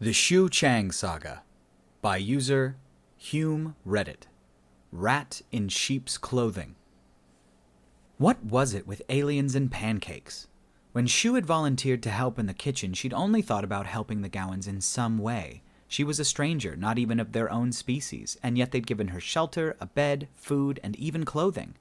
The Xiu Chang Saga by user Hume Reddit. Rat in sheep's clothing. What was it with aliens and pancakes? When Xiu had volunteered to help in the kitchen, she'd only thought about helping the Gowans in some way. She was a stranger, not even of their own species, and yet they'd given her shelter, a bed, food, and even clothing.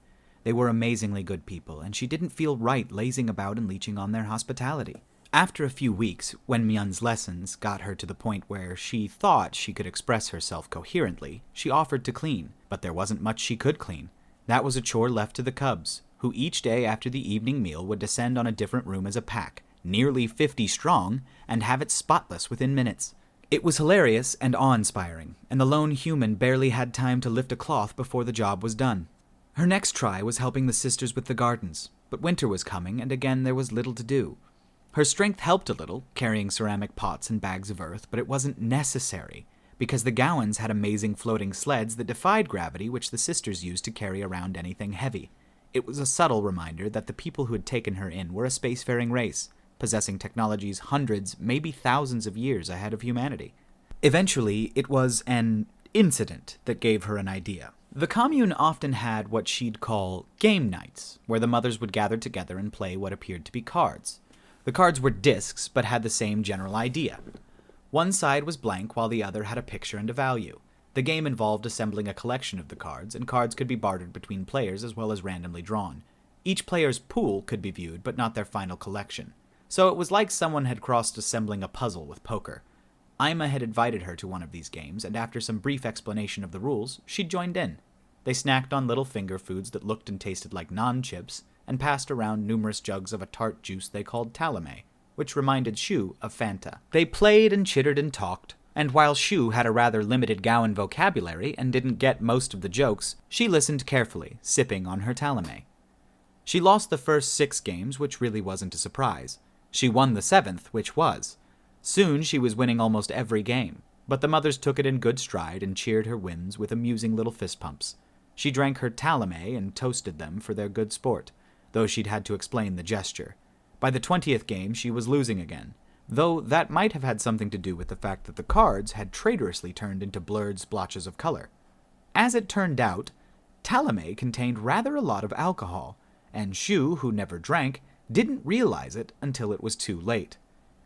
They were amazingly good people, and she didn't feel right lazing about and leeching on their hospitality. After a few weeks, when Myun's lessons got her to the point where she thought she could express herself coherently, she offered to clean, but there wasn't much she could clean. That was a chore left to the cubs, who each day after the evening meal would descend on a different room as a pack, nearly 50 strong, and have it spotless within minutes. It was hilarious and awe-inspiring, and the lone human barely had time to lift a cloth before the job was done. Her next try was helping the sisters with the gardens, but winter was coming, and again there was little to do. Her strength helped a little, carrying ceramic pots and bags of earth, but it wasn't necessary, because the Gowans had amazing floating sleds that defied gravity, which the sisters used to carry around anything heavy. It was a subtle reminder that the people who had taken her in were a spacefaring race, possessing technologies hundreds, maybe thousands of years ahead of humanity. Eventually, it was an incident that gave her an idea. The commune often had what she'd call game nights, where the mothers would gather together and play what appeared to be cards. The cards were discs, but had the same general idea. One side was blank, while the other had a picture and a value. The game involved assembling a collection of the cards, and cards could be bartered between players as well as randomly drawn. Each player's pool could be viewed, but not their final collection. So it was like someone had crossed-assembling a puzzle with poker. Ima had invited her to one of these games, and after some brief explanation of the rules, she'd joined in. They snacked on little finger foods that looked and tasted like non-chips, and passed around numerous jugs of a tart juice they called talame, which reminded Xiu of Fanta. They played and chittered and talked, and while Xiu had a rather limited Gowan vocabulary and didn't get most of the jokes, she listened carefully, sipping on her talame. She lost the first 6 games, which really wasn't a surprise. She won the 7th, which was. Soon she was winning almost every game, but the mothers took it in good stride and cheered her wins with amusing little fist pumps. She drank her talame and toasted them for their good sport, though she'd had to explain the gesture. By the 20th game, she was losing again, though that might have had something to do with the fact that the cards had traitorously turned into blurred splotches of color. As it turned out, talame contained rather a lot of alcohol, and Xiu, who never drank, didn't realize it until it was too late.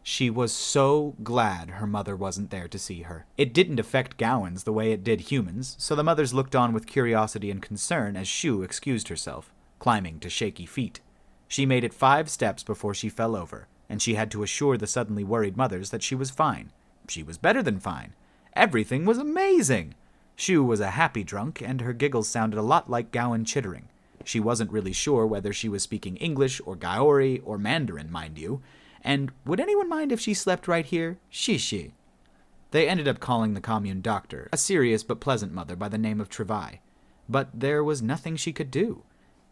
She was so glad her mother wasn't there to see her. It didn't affect Gowans the way it did humans, so the mothers looked on with curiosity and concern as Xiu excused herself, climbing to shaky feet. She made it 5 steps before she fell over, and she had to assure the suddenly worried mothers that she was fine. She was better than fine. Everything was amazing! Xiu was a happy drunk, and her giggles sounded a lot like Gowan chittering. She wasn't really sure whether she was speaking English or Gaori or Mandarin, mind you, and would anyone mind if she slept right here? Shishi. They ended up calling the commune doctor, a serious but pleasant mother by the name of Travai. But there was nothing she could do.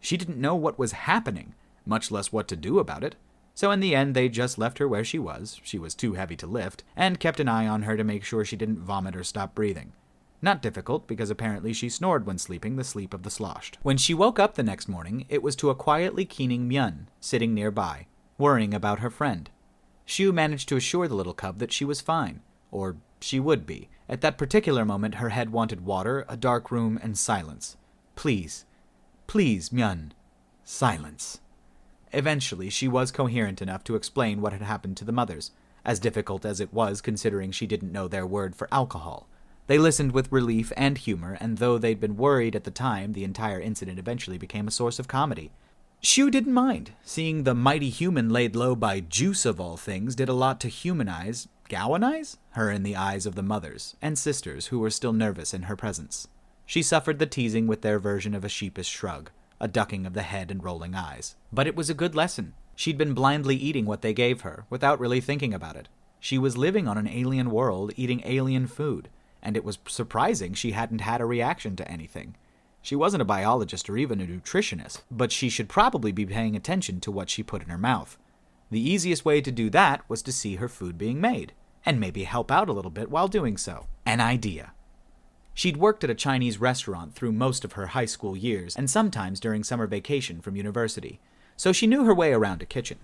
She didn't know what was happening, much less what to do about it. So in the end, they just left her where she was too heavy to lift, and kept an eye on her to make sure she didn't vomit or stop breathing. Not difficult, because apparently she snored when sleeping the sleep of the sloshed. When she woke up the next morning, it was to a quietly keening Myun, sitting nearby, worrying about her friend. Xiu managed to assure the little cub that she was fine, or she would be. At that particular moment, her head wanted water, a dark room, and silence. Please, Myun, silence. Eventually, she was coherent enough to explain what had happened to the mothers, as difficult as it was considering she didn't know their word for alcohol. They listened with relief and humor, and though they'd been worried at the time, the entire incident eventually became a source of comedy. Xiu didn't mind. Seeing the mighty human laid low by juice of all things did a lot to Gowanize her in the eyes of the mothers and sisters who were still nervous in her presence. She suffered the teasing with their version of a sheepish shrug, a ducking of the head and rolling eyes. But it was a good lesson. She'd been blindly eating what they gave her, without really thinking about it. She was living on an alien world, eating alien food, and it was surprising she hadn't had a reaction to anything. She wasn't a biologist or even a nutritionist, but she should probably be paying attention to what she put in her mouth. The easiest way to do that was to see her food being made, and maybe help out a little bit while doing so. An idea. She'd worked at a Chinese restaurant through most of her high school years, and sometimes during summer vacation from university, so she knew her way around a kitchen.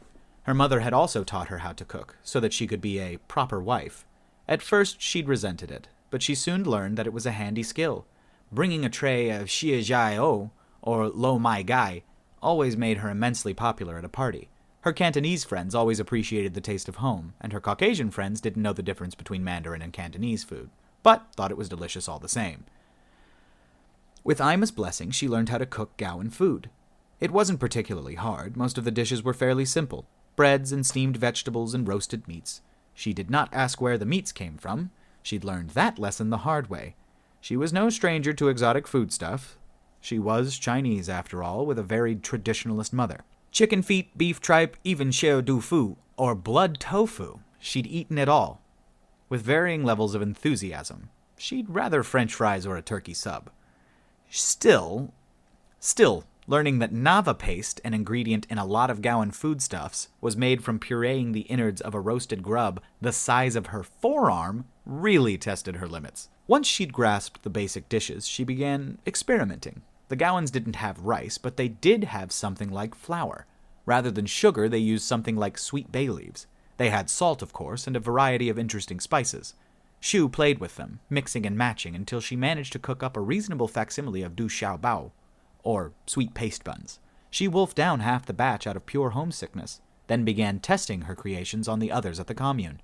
Her mother had also taught her how to cook, so that she could be a proper wife. At first, she'd resented it, but she soon learned that it was a handy skill. Bringing a tray of Xiu or Lo Mai Gai, always made her immensely popular at a party. Her Cantonese friends always appreciated the taste of home, and her Caucasian friends didn't know the difference between Mandarin and Cantonese food, but thought it was delicious all the same. With Ima's blessing, she learned how to cook Gowan food. It wasn't particularly hard. Most of the dishes were fairly simple: breads and steamed vegetables and roasted meats. She did not ask where the meats came from. She'd learned that lesson the hard way. She was no stranger to exotic foodstuff. She was Chinese, after all, with a very traditionalist mother. Chicken feet, beef tripe, even xiao du fu, or blood tofu. She'd eaten it all, with varying levels of enthusiasm. She'd rather French fries or a turkey sub. Still, learning that nava paste, an ingredient in a lot of Gowan foodstuffs, was made from pureeing the innards of a roasted grub the size of her forearm, really tested her limits. Once she'd grasped the basic dishes, she began experimenting. The Gowans didn't have rice, but they did have something like flour. Rather than sugar, they used something like sweet bay leaves. They had salt, of course, and a variety of interesting spices. Xiu played with them, mixing and matching, until she managed to cook up a reasonable facsimile of du xiao bao, or sweet paste buns. She wolfed down half the batch out of pure homesickness, then began testing her creations on the others at the commune.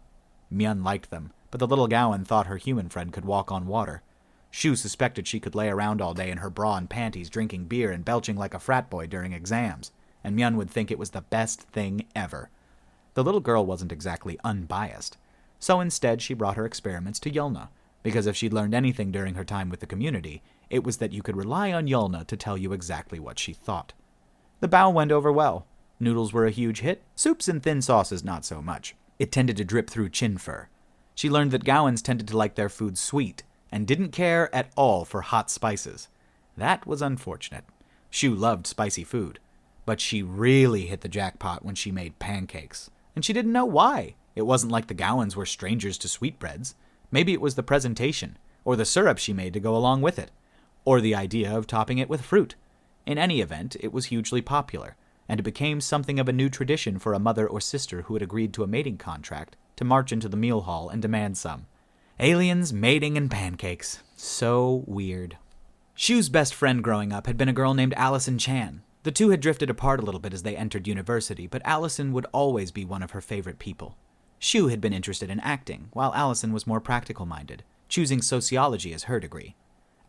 Myun liked them, but the little Gowan thought her human friend could walk on water. Xiu suspected she could lay around all day in her bra and panties drinking beer and belching like a frat boy during exams, and Myun would think it was the best thing ever. The little girl wasn't exactly unbiased, so instead she brought her experiments to Yulna, because if she'd learned anything during her time with the community, it was that you could rely on Yulna to tell you exactly what she thought. The bao went over well. Noodles were a huge hit, soups and thin sauces not so much. It tended to drip through chin fur. She learned that Gowans tended to like their food sweet, and didn't care at all for hot spices. That was unfortunate. Xiu loved spicy food, but she really hit the jackpot when she made pancakes, and she didn't know why. It wasn't like the Gowans were strangers to sweetbreads. Maybe it was the presentation, or the syrup she made to go along with it, or the idea of topping it with fruit. In any event, it was hugely popular, and it became something of a new tradition for a mother or sister who had agreed to a mating contract to march into the meal hall and demand some. Aliens, mating, and pancakes. So weird. Xiu's best friend growing up had been a girl named Allison Chan. The two had drifted apart a little bit as they entered university, but Allison would always be one of her favorite people. Xiu had been interested in acting, while Allison was more practical-minded, choosing sociology as her degree.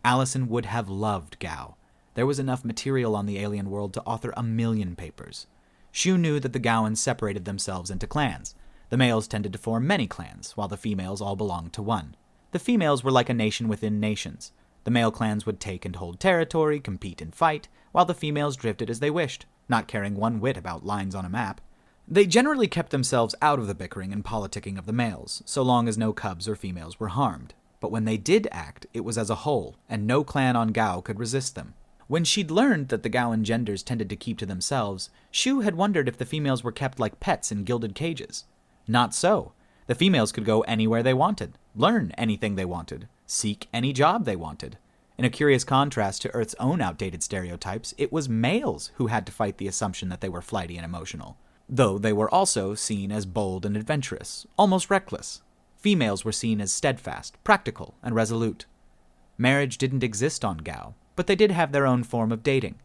Allison would have loved Gao. There was enough material on the alien world to author 1 million papers. Xiu knew that the Gowans separated themselves into clans. The males tended to form many clans, while the females all belonged to one. The females were like a nation within nations. The male clans would take and hold territory, compete and fight, while the females drifted as they wished, not caring one whit about lines on a map. They generally kept themselves out of the bickering and politicking of the males, so long as no cubs or females were harmed. But when they did act, it was as a whole, and no clan on Gao could resist them. When she'd learned that the Gowan genders tended to keep to themselves, Xiu had wondered if the females were kept like pets in gilded cages. Not so. The females could go anywhere they wanted, learn anything they wanted, seek any job they wanted. In a curious contrast to Earth's own outdated stereotypes, it was males who had to fight the assumption that they were flighty and emotional, though they were also seen as bold and adventurous, almost reckless. Females were seen as steadfast, practical, and resolute. Marriage didn't exist on Gao, but they did have their own form of dating.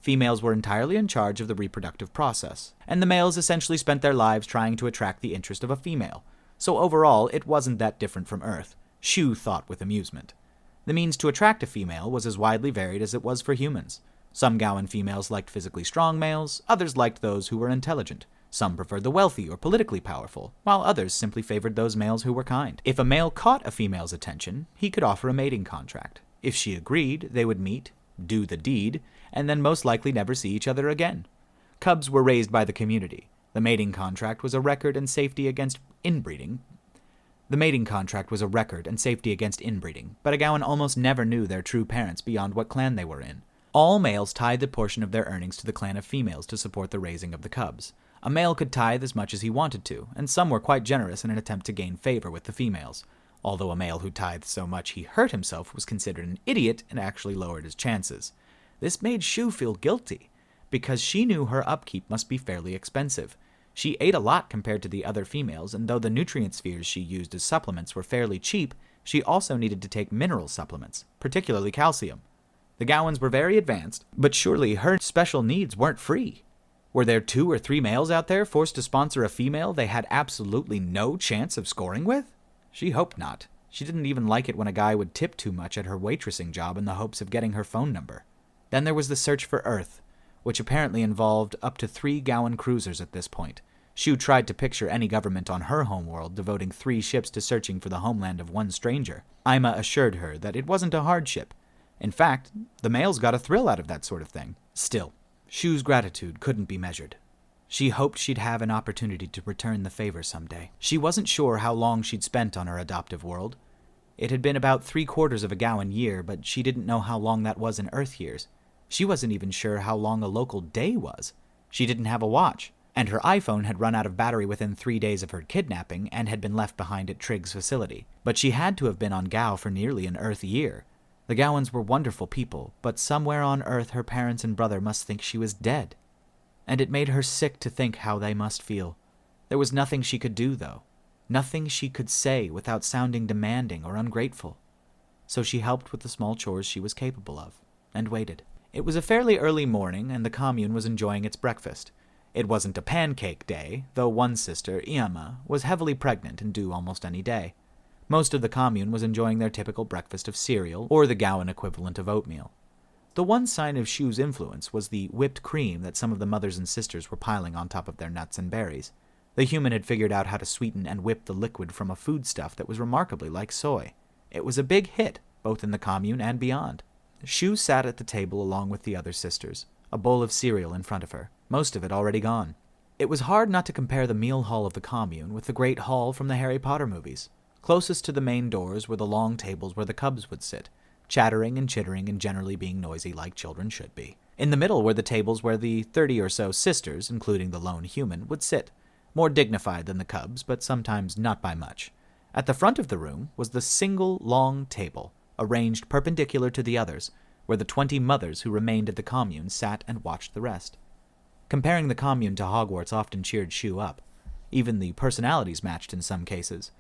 Females were entirely in charge of the reproductive process, and the males essentially spent their lives trying to attract the interest of a female. So overall, it wasn't that different from Earth, Xiu thought with amusement. The means to attract a female was as widely varied as it was for humans. Some Gowan females liked physically strong males, others liked those who were intelligent. Some preferred the wealthy or politically powerful, while others simply favored those males who were kind. If a male caught a female's attention, he could offer a mating contract. If she agreed, they would meet, do the deed, and then most likely never see each other again. Cubs were raised by the community. The mating contract was a record and safety against inbreeding. but a Gowan almost never knew their true parents beyond what clan they were in. All males tithed a portion of their earnings to the clan of females to support the raising of the cubs. A male could tithe as much as he wanted to, and some were quite generous in an attempt to gain favor with the females. Although a male who tithed so much he hurt himself was considered an idiot and actually lowered his chances. This made Xiu feel guilty, because she knew her upkeep must be fairly expensive. She ate a lot compared to the other females, and though the nutrient spheres she used as supplements were fairly cheap, she also needed to take mineral supplements, particularly calcium. The Gowans were very advanced, but surely her special needs weren't free. Were there 2 or 3 males out there forced to sponsor a female they had absolutely no chance of scoring with? She hoped not. She didn't even like it when a guy would tip too much at her waitressing job in the hopes of getting her phone number. Then there was the search for Earth, which apparently involved up to 3 Gowan cruisers at this point. Xiu tried to picture any government on her homeworld devoting 3 ships to searching for the homeland of one stranger. Ima assured her that it wasn't a hardship. In fact, the males got a thrill out of that sort of thing. Still, Xiu's gratitude couldn't be measured. She hoped she'd have an opportunity to return the favor someday. She wasn't sure how long she'd spent on her adoptive world. It had been about 3/4 of a Gowan year, but she didn't know how long that was in Earth years. She wasn't even sure how long a local day was. She didn't have a watch, and her iPhone had run out of battery within 3 days of her kidnapping and had been left behind at Trigg's facility. But she had to have been on Gao for nearly an Earth year. The Gowans were wonderful people, but somewhere on Earth her parents and brother must think she was dead. And it made her sick to think how they must feel. There was nothing she could do, though. Nothing she could say without sounding demanding or ungrateful. So she helped with the small chores she was capable of, and waited. It was a fairly early morning, and the commune was enjoying its breakfast. It wasn't a pancake day, though one sister, Iama, was heavily pregnant and due almost any day. Most of the commune was enjoying their typical breakfast of cereal, or the Gowan equivalent of oatmeal. The one sign of Xiu's influence was the whipped cream that some of the mothers and sisters were piling on top of their nuts and berries. The human had figured out how to sweeten and whip the liquid from a foodstuff that was remarkably like soy. It was a big hit, both in the commune and beyond. Xiu sat at the table along with the other sisters, a bowl of cereal in front of her, most of it already gone. It was hard not to compare the meal hall of the commune with the great hall from the Harry Potter movies. Closest to the main doors were the long tables where the cubs would sit, chattering and chittering and generally being noisy like children should be. In the middle were the tables where the 30 or so sisters, including the lone human, would sit, more dignified than the cubs, but sometimes not by much. At the front of the room was the single long table, arranged perpendicular to the others, where the 20 mothers who remained at the commune sat and watched the rest. Comparing the commune to Hogwarts often cheered Xiu up. Even the personalities matched in some cases.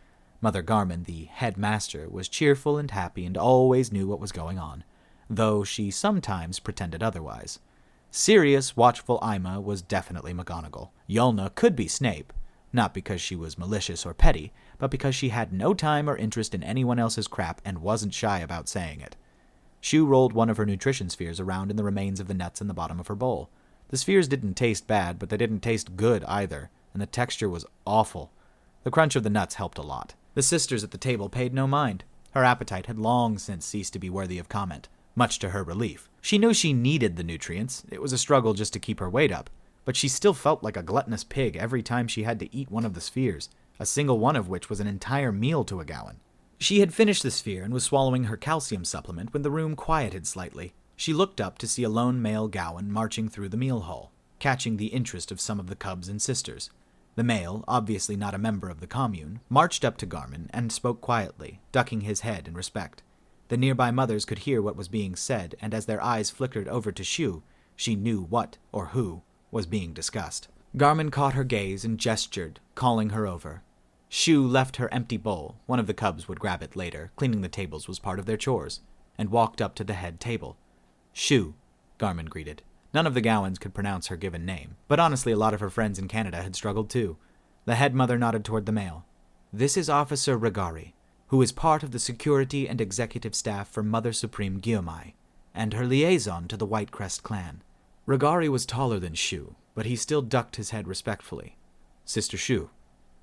Mother Garmin, the headmaster, was cheerful and happy and always knew what was going on, though she sometimes pretended otherwise. Serious, watchful Ima was definitely McGonagall. Yulna could be Snape, not because she was malicious or petty, but because she had no time or interest in anyone else's crap and wasn't shy about saying it. Xiu rolled one of her nutrition spheres around in the remains of the nuts in the bottom of her bowl. The spheres didn't taste bad, but they didn't taste good either, and the texture was awful. The crunch of the nuts helped a lot. The sisters at the table paid no mind. Her appetite had long since ceased to be worthy of comment, much to her relief. She knew she needed the nutrients. It was a struggle just to keep her weight up, but she still felt like a gluttonous pig every time she had to eat one of the spheres, a single one of which was an entire meal to a Gowan. She had finished the sphere and was swallowing her calcium supplement when the room quieted slightly. She looked up to see a lone male Gowan marching through the meal hall, catching the interest of some of the cubs and sisters. The male, obviously not a member of the commune, marched up to Garmin and spoke quietly, ducking his head in respect. The nearby mothers could hear what was being said, and as their eyes flickered over to Xiu, she knew what, or who, was being discussed. Garmin caught her gaze and gestured, calling her over. Xiu left her empty bowl, one of the cubs would grab it later, cleaning the tables was part of their chores, and walked up to the head table. Xiu, Garmin greeted. None of the Gowans could pronounce her given name, but honestly a lot of her friends in Canada had struggled too. The head mother nodded toward the male. This is Officer Regari, who is part of the security and executive staff for Mother Supreme Gyomai, and her liaison to the Whitecrest clan. Regari was taller than Xiu, but he still ducked his head respectfully. Sister Xiu,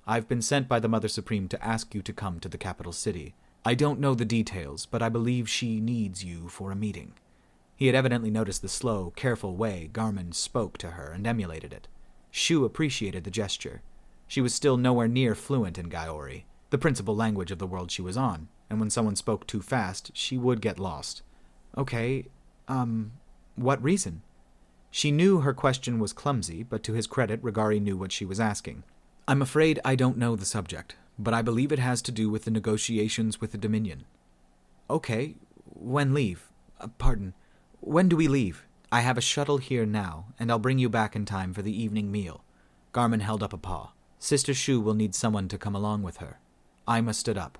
I've been sent by the Mother Supreme to ask you to come to the capital city. I don't know the details, but I believe she needs you for a meeting. He had evidently noticed the slow, careful way Garmin spoke to her and emulated it. Xiu appreciated the gesture. She was still nowhere near fluent in Gaori, the principal language of the world she was on, and when someone spoke too fast, she would get lost. Okay, what reason? She knew her question was clumsy, but to his credit, Regari knew what she was asking. I'm afraid I don't know the subject, but I believe it has to do with the negotiations with the Dominion. Okay, when leave? When do we leave? I have a shuttle here now, and I'll bring you back in time for the evening meal. Garmin held up a paw. Sister Xiu will need someone to come along with her. Ima stood up.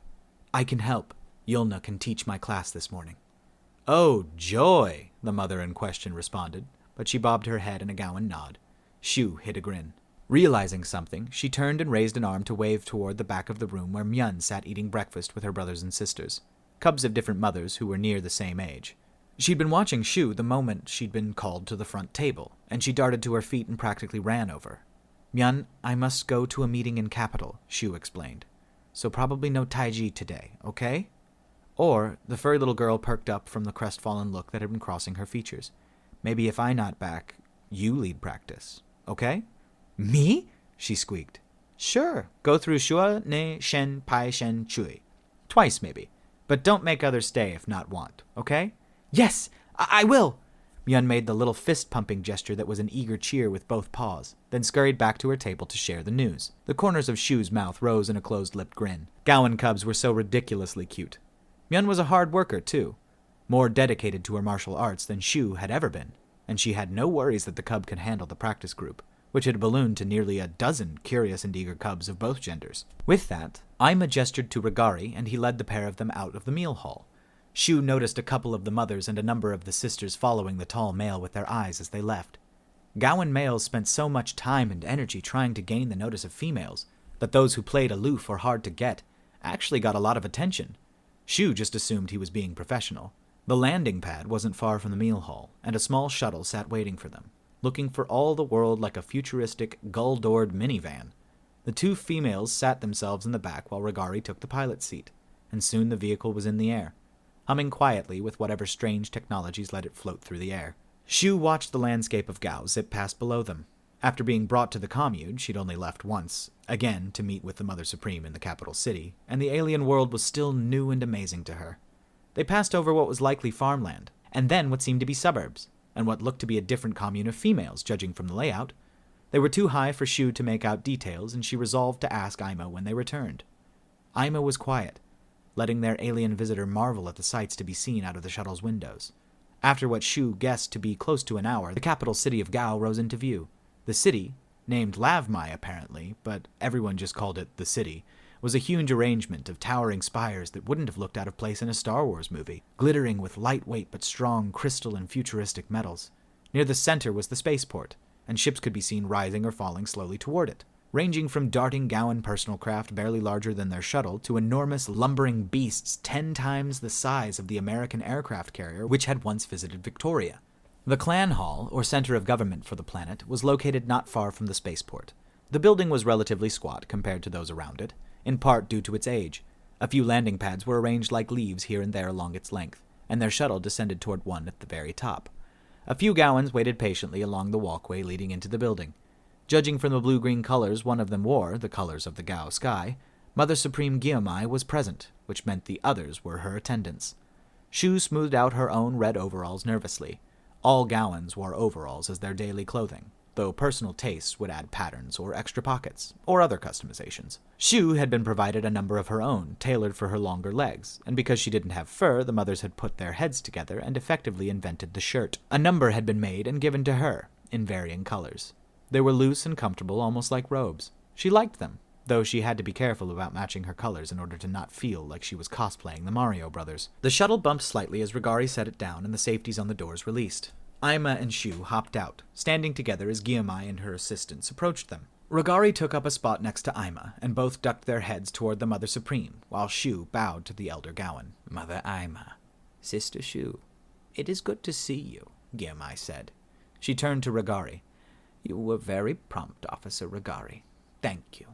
I can help. Yulna can teach my class this morning. Oh, joy, the mother in question responded, but she bobbed her head in a Gowan nod. Xiu hid a grin. Realizing something, she turned and raised an arm to wave toward the back of the room where Myun sat eating breakfast with her brothers and sisters, cubs of different mothers who were near the same age. She'd been watching Xiu the moment she'd been called to the front table, and she darted to her feet and practically ran over. Myun, I must go to a meeting in capital, Xiu explained. So probably no Taiji today, okay? Or, the furry little girl perked up from the crestfallen look that had been crossing her features. Maybe if I'm not back, you lead practice, okay? Me? She squeaked. Sure, go through Shua, Ne, Shen, Pai, Shen, Chui. Twice, maybe. But don't make others stay if not want, okay? Yes, I will! Myun made the little fist-pumping gesture that was an eager cheer with both paws, then scurried back to her table to share the news. The corners of Xiu's mouth rose in a closed-lipped grin. Gowan cubs were so ridiculously cute. Myun was a hard worker, too, more dedicated to her martial arts than Xiu had ever been, and she had no worries that the cub could handle the practice group, which had ballooned to nearly a dozen curious and eager cubs of both genders. With that, Ima gestured to Regari, and he led the pair of them out of the meal hall. Xiu noticed a couple of the mothers and a number of the sisters following the tall male with their eyes as they left. Gowan males spent so much time and energy trying to gain the notice of females that those who played aloof or hard to get actually got a lot of attention. Xiu just assumed he was being professional. The landing pad wasn't far from the meal hall, and a small shuttle sat waiting for them, looking for all the world like a futuristic, gull-doored minivan. The two females sat themselves in the back while Regari took the pilot's seat, and soon the vehicle was in the air, humming quietly with whatever strange technologies let it float through the air. Xiu watched the landscape of Gao zip past below them. After being brought to the commune, she'd only left once, again to meet with the Mother Supreme in the capital city, and the alien world was still new and amazing to her. They passed over what was likely farmland, and then what seemed to be suburbs, and what looked to be a different commune of females, judging from the layout. They were too high for Xiu to make out details, and she resolved to ask Ima when they returned. Ima was quiet, letting their alien visitor marvel at the sights to be seen out of the shuttle's windows. After what Xiu guessed to be close to an hour, the capital city of Gao rose into view. The city, named Lavmai apparently, but everyone just called it the city, was a huge arrangement of towering spires that wouldn't have looked out of place in a Star Wars movie, glittering with lightweight but strong crystal and futuristic metals. Near the center was the spaceport, and ships could be seen rising or falling slowly toward it, ranging from darting Gowan personal craft barely larger than their shuttle to enormous lumbering beasts 10 times the size of the American aircraft carrier which had once visited Victoria. The Clan Hall, or center of government for the planet, was located not far from the spaceport. The building was relatively squat compared to those around it, in part due to its age. A few landing pads were arranged like leaves here and there along its length, and their shuttle descended toward one at the very top. A few Gowans waited patiently along the walkway leading into the building. Judging from the blue-green colors one of them wore, the colors of the Gao sky, Mother Supreme Giamai was present, which meant the others were her attendants. Xiu smoothed out her own red overalls nervously. All Gowans wore overalls as their daily clothing, though personal tastes would add patterns or extra pockets, or other customizations. Xiu had been provided a number of her own, tailored for her longer legs, and because she didn't have fur, the mothers had put their heads together and effectively invented the shirt. A number had been made and given to her, in varying colors. They were loose and comfortable, almost like robes. She liked them, though she had to be careful about matching her colors in order to not feel like she was cosplaying the Mario Brothers. The shuttle bumped slightly as Regari set it down and the safeties on the doors released. Ima and Xiu hopped out, standing together as Giamai and her assistants approached them. Regari took up a spot next to Ima, and both ducked their heads toward the Mother Supreme, while Xiu bowed to the elder Gowan. Mother Ima, Sister Xiu, it is good to see you, Giamai said. She turned to Regari. You were very prompt, Officer Regari. Thank you.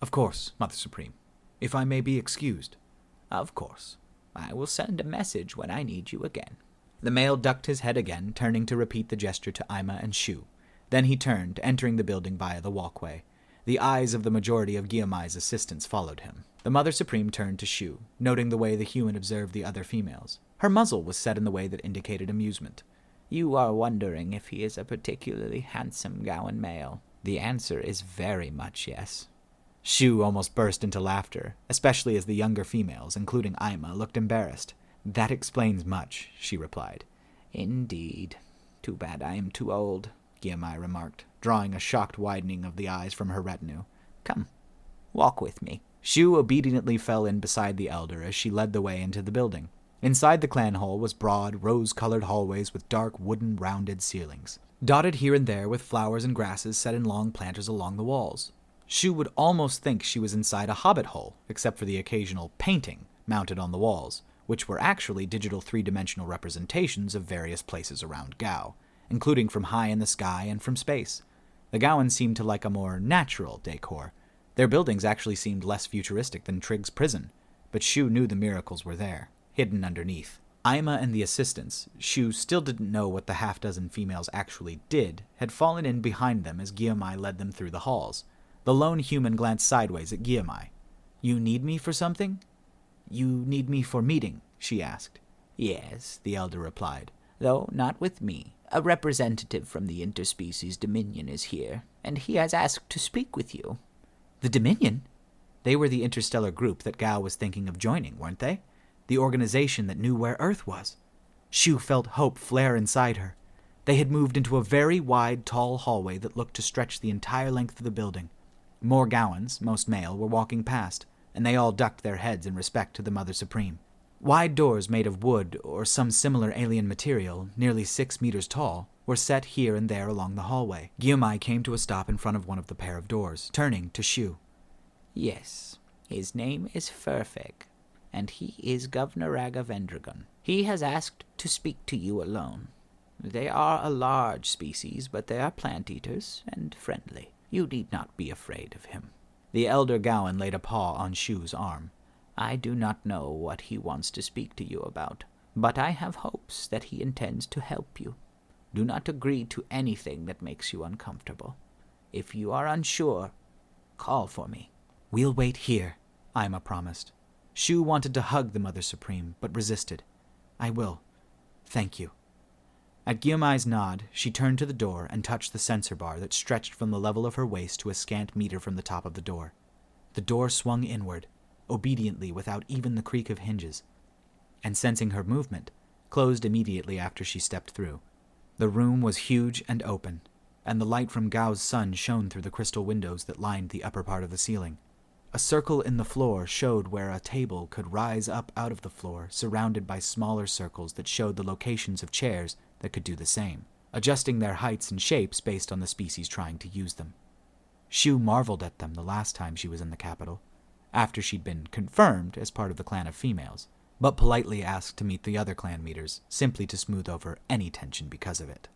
Of course, Mother Supreme. If I may be excused. Of course. I will send a message when I need you again. The male ducked his head again, turning to repeat the gesture to Ima and Xiu. Then he turned, entering the building via the walkway. The eyes of the majority of Giamai's assistants followed him. The Mother Supreme turned to Xiu, noting the way the human observed the other females. Her muzzle was set in the way that indicated amusement. You are wondering if he is a particularly handsome Gowan male. The answer is very much yes. Xiu almost burst into laughter, especially as the younger females, including Ima, looked embarrassed. That explains much, she replied. Indeed. Too bad I am too old. Giamai remarked, drawing a shocked widening of the eyes from her retinue. Come, walk with me. Xiu obediently fell in beside the elder as she led the way into the building. Inside the clan hall was broad, rose-colored hallways with dark, wooden, rounded ceilings, dotted here and there with flowers and grasses set in long planters along the walls. Xiu would almost think she was inside a hobbit hole, except for the occasional painting mounted on the walls, which were actually digital three-dimensional representations of various places around Gao, including from high in the sky and from space. The Gowan seemed to like a more natural decor. Their buildings actually seemed less futuristic than Trigg's prison, but Xiu knew the miracles were there, hidden underneath. Ima and the assistants, Xiu still didn't know what the half-dozen females actually did, had fallen in behind them as Giamai led them through the halls. The lone human glanced sideways at Giamai. You need me for something? You need me for meeting, she asked. Yes, the elder replied, though not with me. A representative from the interspecies Dominion is here, and he has asked to speak with you. The Dominion? They were the interstellar group that Gao was thinking of joining, weren't they? The organization that knew where Earth was. Xiu felt hope flare inside her. They had moved into a very wide, tall hallway that looked to stretch the entire length of the building. More Gowans, most male, were walking past, and they all ducked their heads in respect to the Mother Supreme. Wide doors made of wood or some similar alien material, nearly 6 meters tall, were set here and there along the hallway. Giamai came to a stop in front of one of the pair of doors, turning to Xiu. Yes, his name is Furfig, and he is Governor Raga Vendragon. He has asked to speak to you alone. They are a large species, but they are plant-eaters and friendly. You need not be afraid of him. The elder Gowan laid a paw on Xiu's arm. I do not know what he wants to speak to you about, but I have hopes that he intends to help you. Do not agree to anything that makes you uncomfortable. If you are unsure, call for me. We'll wait here, Ima promised. Xiu wanted to hug the Mother Supreme, but resisted. I will. Thank you. At Giamai's nod, she turned to the door and touched the sensor bar that stretched from the level of her waist to a scant meter from the top of the door. The door swung inward, obediently without even the creak of hinges, and sensing her movement, closed immediately after she stepped through. The room was huge and open, and the light from Gao's sun shone through the crystal windows that lined the upper part of the ceiling. A circle in the floor showed where a table could rise up out of the floor, surrounded by smaller circles that showed the locations of chairs that could do the same, adjusting their heights and shapes based on the species trying to use them. Xiu marveled at them the last time she was in the capital, after she'd been confirmed as part of the clan of females, but politely asked to meet the other clan leaders, simply to smooth over any tension because of it.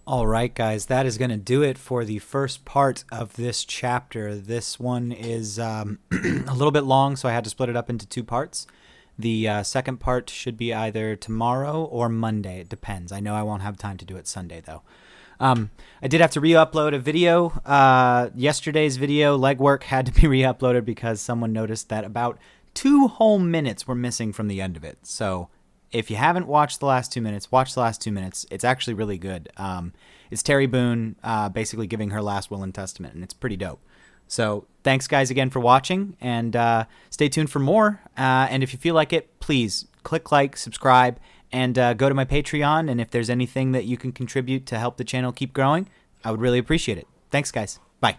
All right, guys, that is going to do it for the first part of this chapter. This one is a little bit long, so I had to split it up into 2 parts. The second part should be either tomorrow or Monday. It depends. I know I won't have time to do it Sunday, though. I did have to re-upload a video. Yesterday's video, legwork, had to be re-uploaded because someone noticed that about 2 whole minutes were missing from the end of it. So if you haven't watched the last 2 minutes, watch the last 2 minutes. It's actually really good. It's Terry Boone basically giving her last will and testament, and it's pretty dope. So thanks, guys, again for watching, and stay tuned for more. And if you feel like it, please click like, subscribe, and go to my Patreon. And if there's anything that you can contribute to help the channel keep growing, I would really appreciate it. Thanks, guys. Bye.